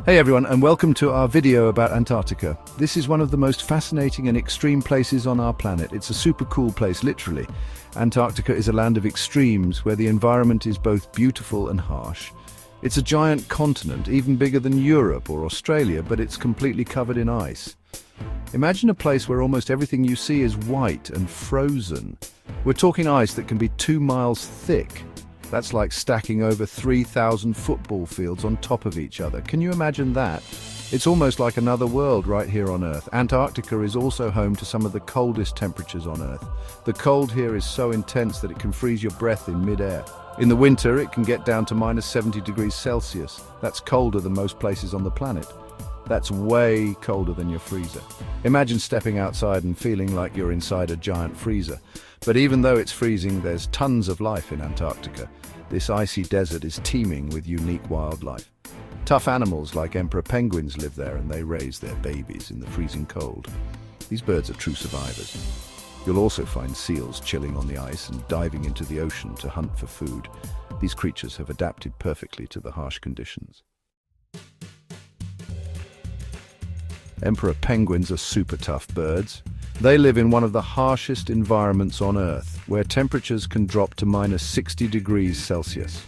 Hey everyone, and welcome to our video about Antarctica. This is one of the most fascinating and extreme places on our planet. It's a super cool place, literally. Antarctica is a land of extremes where the environment is both beautiful and harsh. It's a giant continent, even bigger than Europe or Australia, but it's completely covered in ice. Imagine a place where almost everything you see is white and frozen. We're talking ice that can be 2 miles thick. That's like stacking over 3,000 football fields on top of each other. Can you imagine that? It's almost like another world right here on Earth. Antarctica is also home to some of the coldest temperatures on Earth. The cold here is so intense that it can freeze your breath in mid-air. In the winter, it can get down to minus 70 degrees Celsius. That's colder than most places on the planet. That's way colder than your freezer. Imagine stepping outside and feeling like you're inside a giant freezer. But even though it's freezing, there's tons of life in Antarctica. This icy desert is teeming with unique wildlife. Tough animals like emperor penguins live there, and they raise their babies in the freezing cold. These birds are true survivors. You'll also find seals chilling on the ice and diving into the ocean to hunt for food. These creatures have adapted perfectly to the harsh conditions. Emperor penguins are super tough birds. They live in one of the harshest environments on Earth, where temperatures can drop to minus 60 degrees Celsius.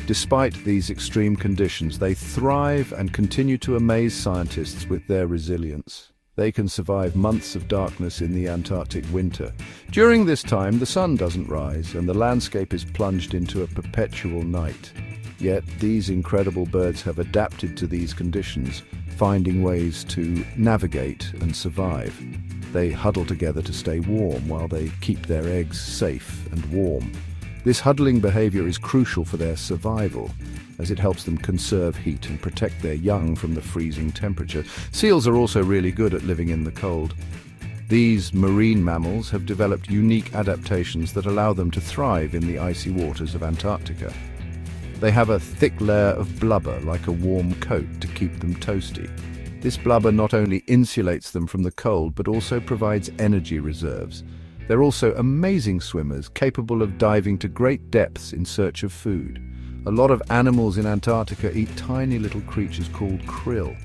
Despite these extreme conditions, they thrive and continue to amaze scientists with their resilience. They can survive months of darkness in the Antarctic winter. During this time, the sun doesn't rise, and the landscape is plunged into a perpetual night. Yet, these incredible birds have adapted to these conditions, finding ways to navigate and survive. They huddle together to stay warm while they keep their eggs safe and warm. This huddling behavior is crucial for their survival, as it helps them conserve heat and protect their young from the freezing temperature. Seals are also really good at living in the cold. These marine mammals have developed unique adaptations that allow them to thrive in the icy waters of Antarctica. They have a thick layer of blubber like a warm coat to keep them toasty. This blubber not only insulates them from the cold, but also provides energy reserves. They're also amazing swimmers, capable of diving to great depths in search of food. A lot of animals in Antarctica eat tiny little creatures called krill.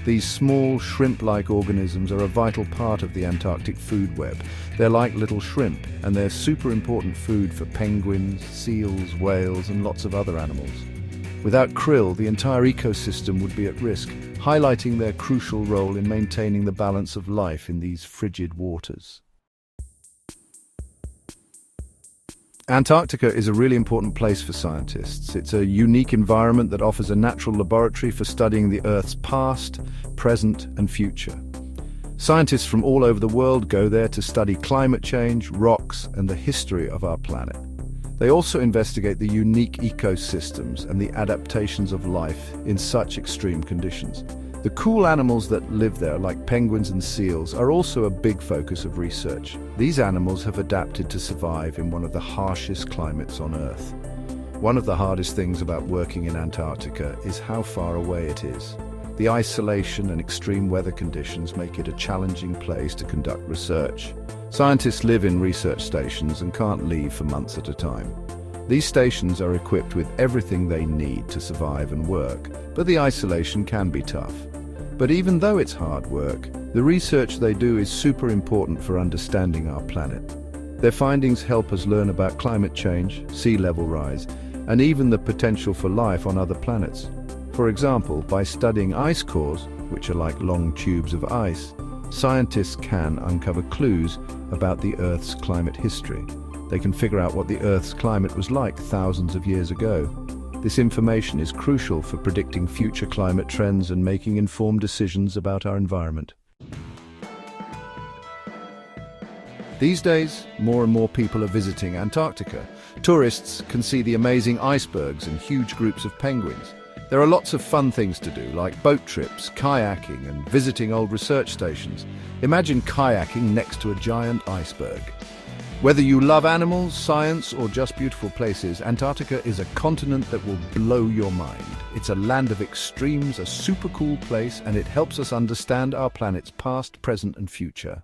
These small, shrimp-like organisms are a vital part of the Antarctic food web. They're like little shrimp, and they're super important food for penguins, seals, whales, and lots of other animals. Without krill, the entire ecosystem would be at risk, highlighting their crucial role in maintaining the balance of life in these frigid waters. Antarctica is a really important place for scientists. It's a unique environment that offers a natural laboratory for studying the Earth's past, present, and future. Scientists from all over the world go there to study climate change, rocks, and the history of our planet. They also investigate the unique ecosystems and the adaptations of life in such extreme conditions. The cool animals that live there, like penguins and seals, are also a big focus of research. These animals have adapted to survive in one of the harshest climates on Earth. One of the hardest things about working in Antarctica is how far away it is. The isolation and extreme weather conditions make it a challenging place to conduct research. Scientists live in research stations and can't leave for months at a time. These stations are equipped with everything they need to survive and work, but the isolation can be tough. But even though it's hard work, the research they do is super important for understanding our planet. Their findings help us learn about climate change, sea level rise, and even the potential for life on other planets. For example, by studying ice cores, which are like long tubes of ice, scientists can uncover clues about the Earth's climate history. They can figure out what the Earth's climate was like thousands of years ago. This information is crucial for predicting future climate trends and making informed decisions about our environment. These days, more and more people are visiting Antarctica. Tourists can see the amazing icebergs and huge groups of penguins. There are lots of fun things to do, like boat trips, kayaking, and visiting old research stations. Imagine kayaking next to a giant iceberg. Whether you love animals, science, or just beautiful places, Antarctica is a continent that will blow your mind. It's a land of extremes, a super cool place, and it helps us understand our planet's past, present, and future.